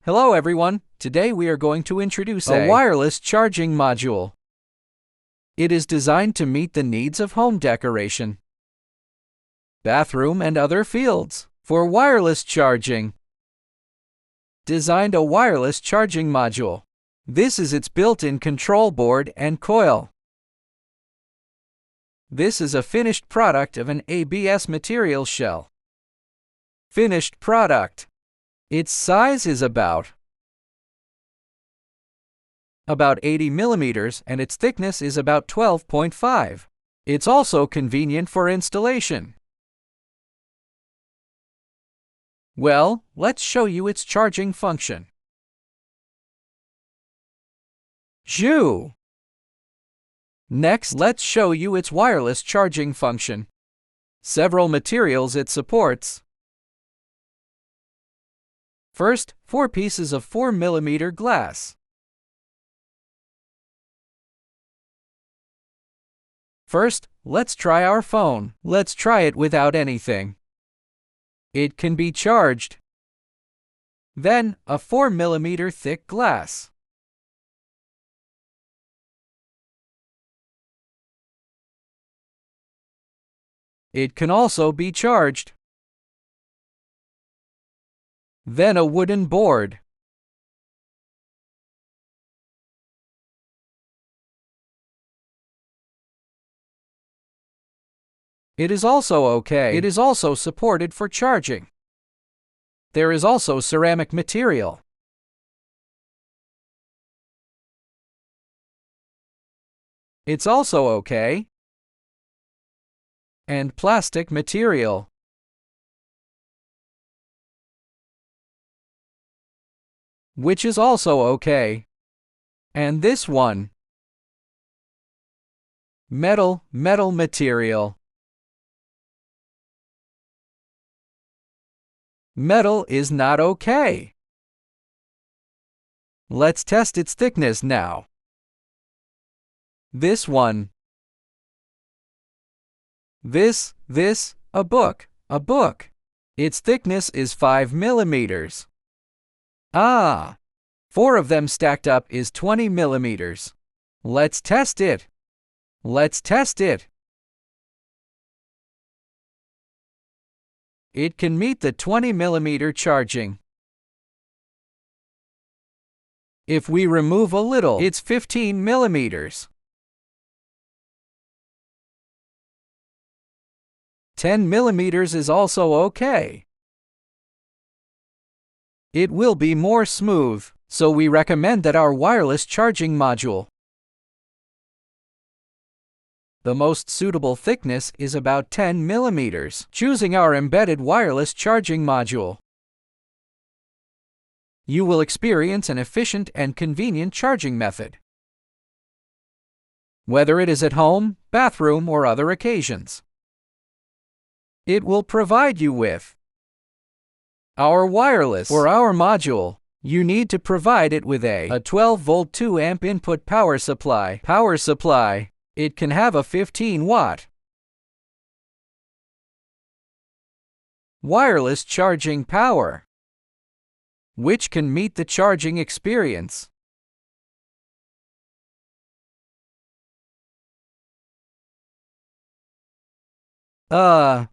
Hello everyone, today we are going to introduce a wireless charging module. It is designed to meet the needs of home decoration, bathroom and other fields. For wireless charging, designed a wireless charging module. This is its built-in control board and coil. This is a finished product of an ABS material shell. Finished product. Its size is about 80 millimeters and its thickness is about 12.5. It's also convenient for installation. Well, let's show you its charging function. Zhoo! Next, let's show you its wireless charging function. Several materials it supports. First, 4 pieces of 4 mm glass. First, let's try our phone. Let's try it without anything. It can be charged. Then, a 4 mm thick glass. It can also be charged. Then a wooden board. It is also okay. It is also supported for charging. There is also ceramic material. It's also okay. And plastic material. Which is also okay. And this one. Metal material. Metal is not okay. Let's test its thickness now. This one. This, a book. Its thickness is 5 millimeters. 4 of them stacked up is 20 millimeters. Let's test it. It can meet the 20 millimeter charging. If we remove a little, it's 15 millimeters. 10 millimeters is also okay. It will be more smooth, so we recommend that our wireless charging module. The most suitable thickness is about 10 millimeters. Choosing our embedded wireless charging module, you will experience an efficient and convenient charging method, whether it is at home, bathroom, or other occasions. It will provide you with our wireless or our module. You need to provide it with a 12-volt 2-amp input power supply. It can have a 15-watt wireless charging power, which can meet the charging experience. Our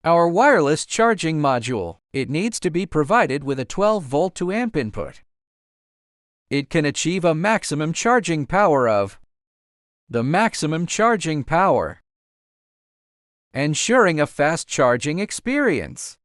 wireless charging module, it needs to be provided with a 12-volt 2-amp input. It can achieve a maximum charging power of the maximum charging power, ensuring a fast charging experience.